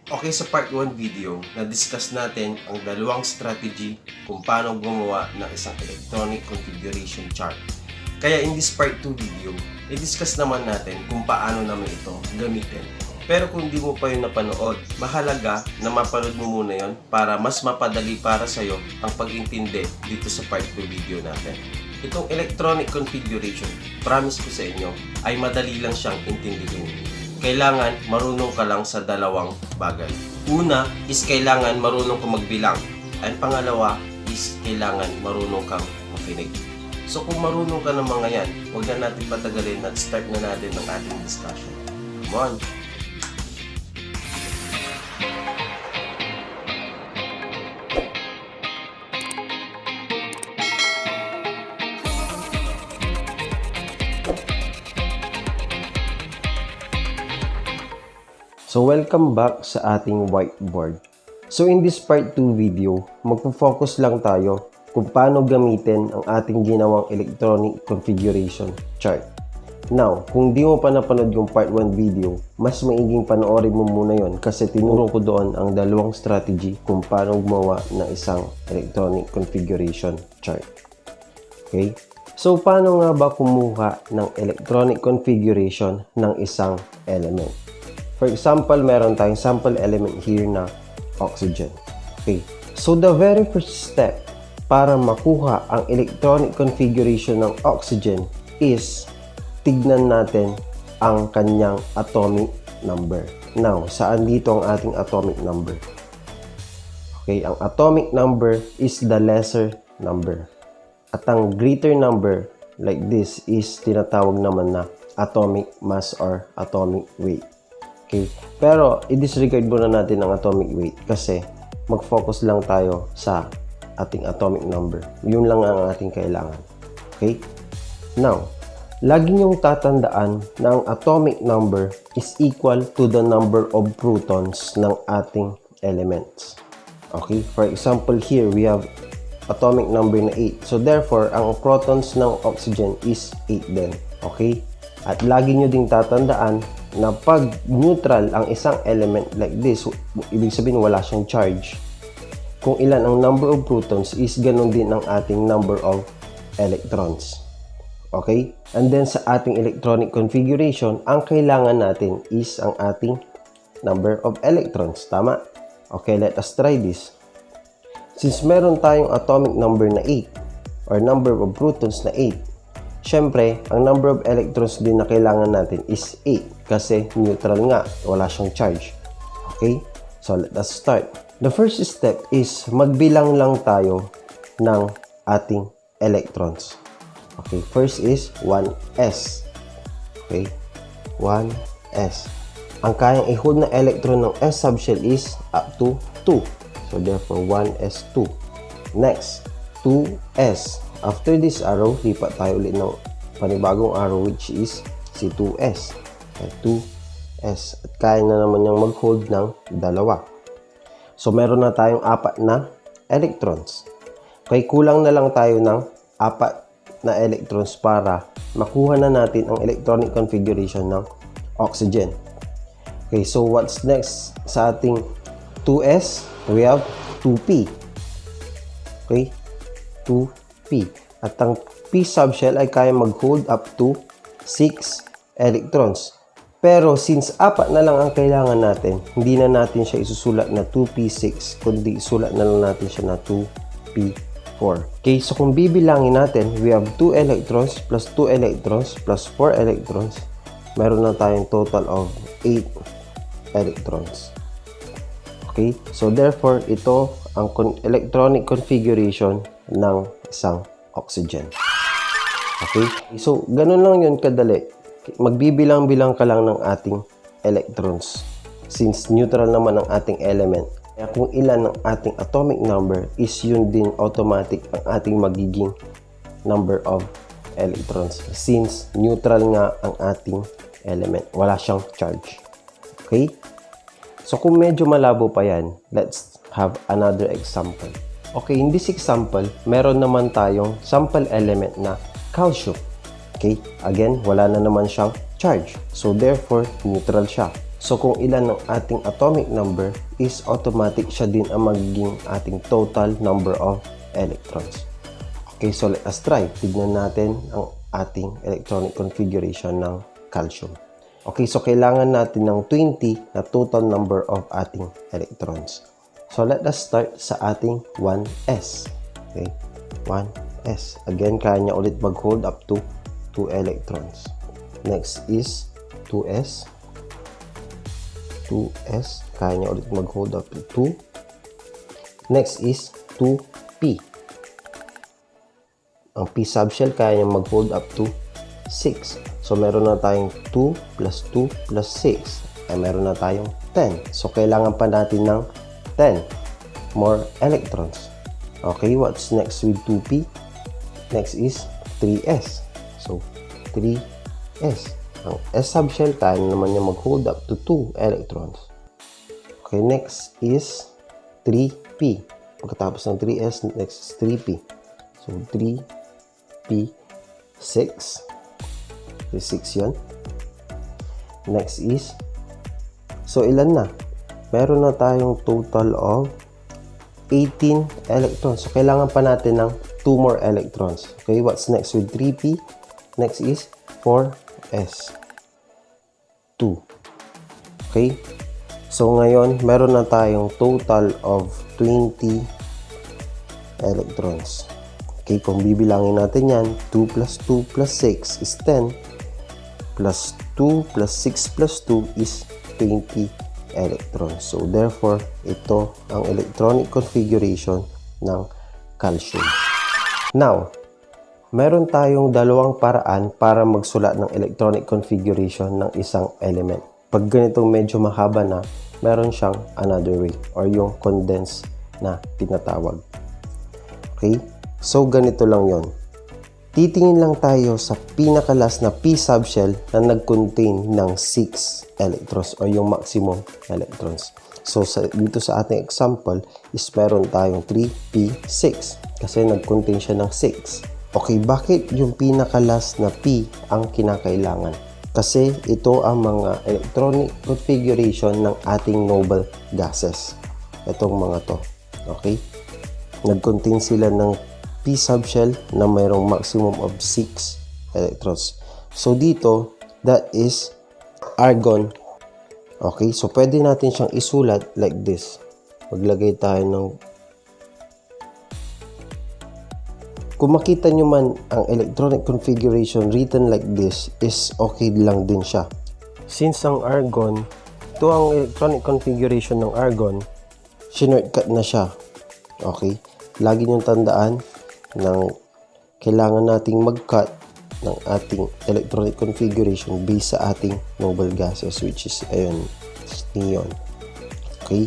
Okay, sa part 1 video, na-discuss natin ang dalawang strategy kung paano gumawa ng isang electronic configuration chart. Kaya in this part 2 video, i-discuss naman natin kung paano naman ito gamitin. Pero kung di mo pa yun napanood, mahalaga na mapanood mo muna yun para mas mapadali para sa'yo ang pag-intindi dito sa part 2 video natin. Itong electronic configuration, promise ko sa inyo, ay madali lang siyang intindihin. Kailangan marunong ka lang sa dalawang bagay. Una is kailangan marunong kang magbilang. At pangalawa is kailangan marunong kang makinig. So kung marunong ka ng mga yan, huwag na natin patagalin at start na natin ang ating discussion. Come on! So welcome back sa ating whiteboard. So in this part 2 video, magpo-focus lang tayo kung paano gamitin ang ating ginawang electronic configuration chart. Now, kung di mo pa napanood yung part 1 video, mas maiging panoorin mo muna yon kasi tinuro ko doon ang dalawang strategy kung paano gumawa ng isang electronic configuration chart. Okay? So paano nga ba kumuha ng electronic configuration ng isang element? For example, meron tayong sample element here na oxygen. Okay. So, the very first step para makuha ang electronic configuration ng oxygen is tignan natin ang kanyang atomic number. Now, saan dito ang ating atomic number? Okay, ang atomic number is the lesser number. At ang greater number, like this, is tinatawag naman na atomic mass or atomic weight. Okay. Pero, i-disregard muna natin ang atomic weight kasi mag-focus lang tayo sa ating atomic number. Yun lang ang ating kailangan. Okay? Now, lagi niyong tatandaan na ang atomic number is equal to the number of protons ng ating elements. Okay? For example, here we have atomic number na 8. So, therefore, ang protons ng oxygen is 8 din. Okay? At lagi niyo ding tatandaan na pag neutral ang isang element like this, ibig sabihin wala siyang charge. Kung ilan ang number of protons is ganun din ang ating number of electrons. Okay? And then sa ating electronic configuration, ang kailangan natin is ang ating number of electrons. Tama? Okay, let us try this. Since meron tayong atomic number na 8 or number of protons na 8, syempre, ang number of electrons din na kailangan natin is 8 kasi neutral nga, wala siyang charge. Okay? So, let us start. The first step is magbilang lang tayo ng ating electrons. Okay, first is 1s. Okay? 1s. Ang kayang i-hold na electron ng s subshell is up to 2. So, therefore, 1s2. Next, 2s. After this arrow, lipat tayo ulit ng panibagong arrow which is si 2s. Okay, 2s. At kaya na naman niyang mag-hold ng dalawa. So, meron na tayong 4 na electrons. Okay, kulang na lang tayo ng 4 na electrons para makuha na natin ang electronic configuration ng oxygen. Okay, so what's next sa ating 2s? We have 2p. Okay, 2p. At ang p subshell ay kaya mag-hold up to 6 electrons. Pero since 4 na lang ang kailangan natin, hindi na natin siya isusulat na 2p6, kundi isulat na lang natin siya na 2p4. Okay, so kung bibilangin natin, we have 2 electrons plus 2 electrons plus 4 electrons. Meron na tayong total of 8 electrons. Okay, so therefore, ito ang electronic configuration ng isang oxygen. Okay? So, ganun lang yun kadali. Magbibilang-bilang ka lang ng ating electrons. Since neutral naman ang ating element. Kaya kung ilan ang ating atomic number is yun din automatic ang ating magiging number of electrons. Since neutral nga ang ating element. Wala siyang charge. Okay? So, kung medyo malabo pa yan, let's have another example. Okay, in this example, meron naman tayong sample element na calcium. Okay, again, wala na naman siyang charge. So, therefore, neutral siya. So kung ilan ang ating atomic number is automatic siya din ang magiging ating total number of electrons. Okay, so let us try. Tignan natin ang ating electronic configuration ng calcium. Okay, so kailangan natin ng 20 na total number of ating electrons. So let us start sa ating 1s. Okay, 1s. Again, kaya niya ulit mag-hold up to 2 electrons. Next is 2s. 2s. Kaya niya ulit mag-hold up to 2. Next is 2p. Ang p subshell kaya niya mag-hold up to 6. So, meron na tayong 2 plus 2 plus 6. Ay, meron na tayong 10. So, kailangan pa natin ng 10 more electrons. Okay, what's next with 2p? Next is 3s. So, 3s. Ang s subshell, kaya naman niya mag-hold up to 2 electrons. Okay, next is 3p. Pagkatapos ng 3s, next is 3p. So, 3p, 6. 6 yun. Next is, so ilan na? Meron na tayong total of 18 electrons. So, kailangan pa natin ng 2 more electrons. Okay, what's next with 3p? Next is 4s. 2. Okay? So, ngayon, meron na tayong total of 20 electrons. Okay, kung bibilangin natin yan, 2 plus 2 plus 6 is 10. Plus 2 plus 6 plus 2 is 20 electrons. So, therefore, ito ang electronic configuration ng calcium. Now, meron tayong dalawang paraan para magsulat ng electronic configuration ng isang element. Pag ganitong medyo mahaba na, meron siyang another way or yung condense na tinatawag. Okay? So, ganito lang yon. Titingin lang tayo sa pinakalas na p subshell na nag-contain ng 6 electrons or yung maximum electrons. So, dito sa ating example is meron tayong 3p6 kasi nag-contain siya ng 6. Okay, bakit yung pinakalas na P ang kinakailangan? Kasi ito ang mga electronic configuration ng ating noble gases. Itong mga to. Okay? Nag-contain sila ng P subshell na mayroong maximum of 6 electrons. So dito, that is argon. Okay? So pwede natin siyang isulat like this. Maglagay tayo ng... Kung makita nyo man ang electronic configuration written like this is okay lang din siya. Since ang argon, ito ang electronic configuration ng argon, shortcut na siya. Okay? Lagi nyo tandaan na kailangan nating mag-cut ng ating electronic configuration based sa ating noble gases which is ayun, neon. Okay?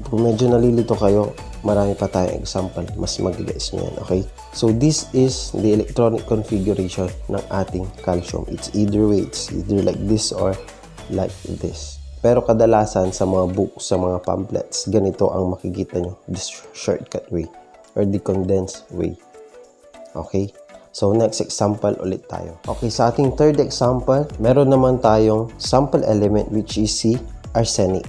Kung medyo nalilito kayo, marami pa tayong example. Mas mag-guess nyo yan. Okay? So, this is the electronic configuration ng ating calcium. It's either way. It's either like this or like this. Pero kadalasan sa mga books, sa mga pamphlets, ganito ang makikita nyo. This shortcut way or the condensed way. Okay? So, next example ulit tayo. Okay, sa ating third example, meron naman tayong sample element which is si arsenic.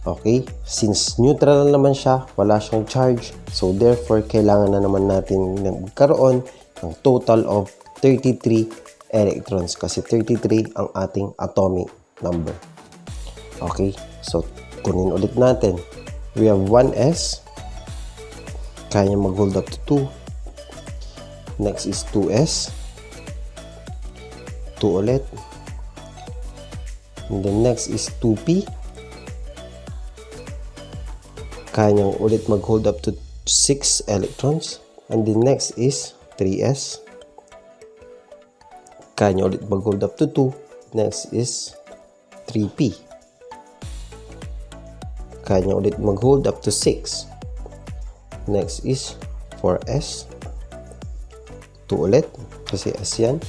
Okay? Since neutral naman siya, wala siyang charge. So, therefore, kailangan na naman natin magkaroon ng total of 33 electrons. Kasi 33 ang ating atomic number. Okay? So, kunin ulit natin. We have 1s. Kaya mag-hold up to 2. Next is 2s. 2 ulit. And then next is 2p. Kaya niyang ulit mag-hold up to 6 electrons. And the next is 3s. Kaya niya ulit mag-hold up to 2. Next is 3p. Kaya niya ulit mag-hold up to 6. Next is 4s. 2 ulit. Kasi s yan.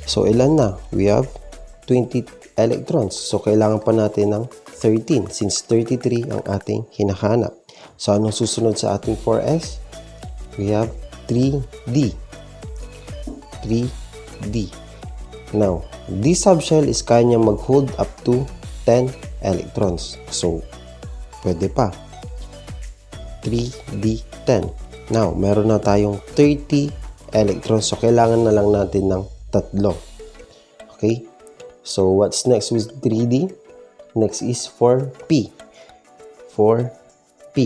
So, ilan na? We have 20 electrons. So, kailangan pa natin ng 13 since 33 ang ating hinahanap. So, anong susunod sa ating 4s? We have 3d. 3d. Now, this subshell is kaya niya mag-hold up to 10 electrons. So, pwede pa. 3d10. Now, meron na tayong 30 electrons. So, kailangan na lang natin ng 3. Okay? So, what's next with 3d? Next is 4p. 4p.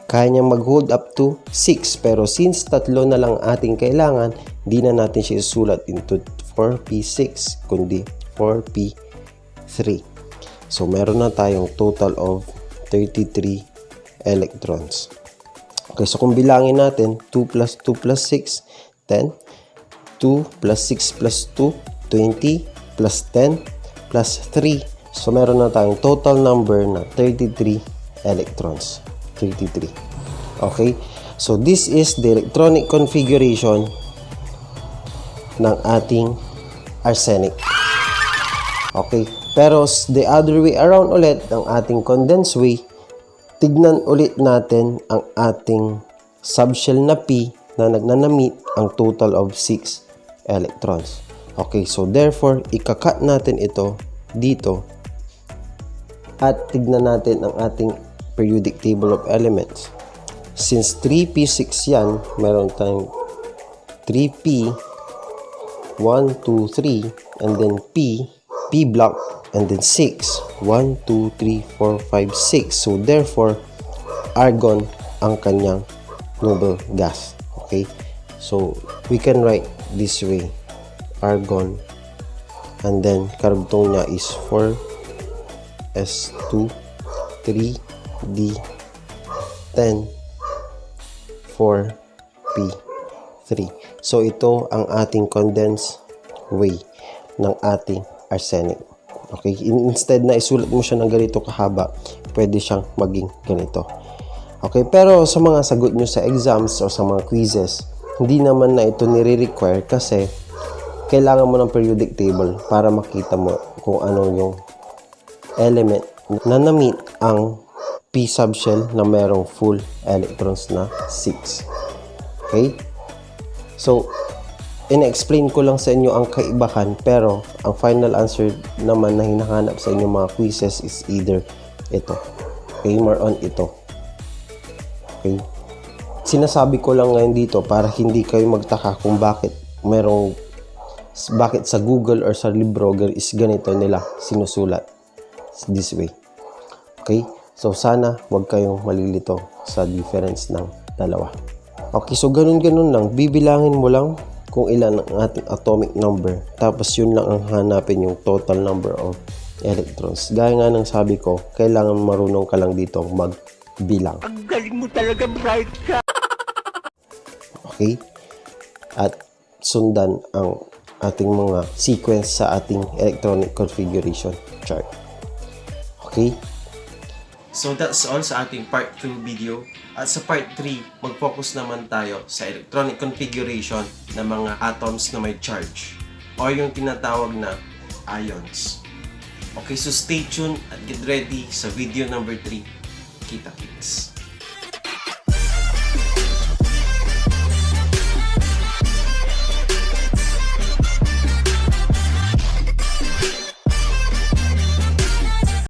Kaya niyang mag-hold up to 6. Pero since 3 na lang ating kailangan, di na natin siya isulat into 4p6, kundi 4p3. So, meron na tayong total of 33 electrons. Okay, so kung bilangin natin, 2 plus 2 plus 6, 10. 2 plus 6 plus 2, 20. Plus 10 plus 3. So, meron na tayong total number na 33 electrons. 33. Okay? So, this is the electronic configuration ng ating arsenic. Okay? Pero, the other way around ulit, ang ating condensed way, tignan ulit natin ang ating subshell na P na nagnanamit ang total of 6 electrons. Okay, so therefore, ikakat natin ito dito at tignan natin ang ating periodic table of elements. Since 3p6 yan, meron tayong 3p, 1, 2, 3, and then p block, and then 6. 1, 2, 3, 4, 5, 6. So, therefore, argon ang kanyang noble gas. Okay? So, we can write this way. Argon. And then, karugtong niya is 4s2, 3d10, 4p3. So, ito ang ating condensed way ng ating arsenic. Okay, instead na isulat mo siya ng ganito kahaba, pwede siyang maging ganito. Okay, pero sa mga sagot nyo sa exams o sa mga quizzes, hindi naman na ito nire-require kasi kailangan mo ng periodic table para makita mo kung ano yung element na na-meet ang P subshell na merong full electrons na 6. Okay? So, ina-explain ko lang sa inyo ang kaibahan, pero ang final answer naman na hinahanap sa inyong mga quizzes is either ito. Okay, more on ito. Okay? Sinasabi ko lang ngayon dito para hindi kayo magtaka kung bakit sa Google or sa libro is ganito nila sinusulat. This way. Okay? So, sana wag kayong malilito sa difference ng dalawa. Okay, so ganun-ganun lang. Bibilangin mo lang kung ilan ang ating atomic number. Tapos yun lang ang hanapin yung total number of electrons. Gaya nga ng sabi ko, kailangan marunong ka lang dito magbilang. Ang galing mo talaga, bright ka! Okay? At sundan ang ating mga sequence sa ating electronic configuration chart. Okay? So that's all sa ating part 2 video. At sa part 3, mag-focus naman tayo sa electronic configuration ng mga atoms na may charge o yung tinatawag na ions. Okay, so stay tuned at get ready sa video number 3. Kita-kits!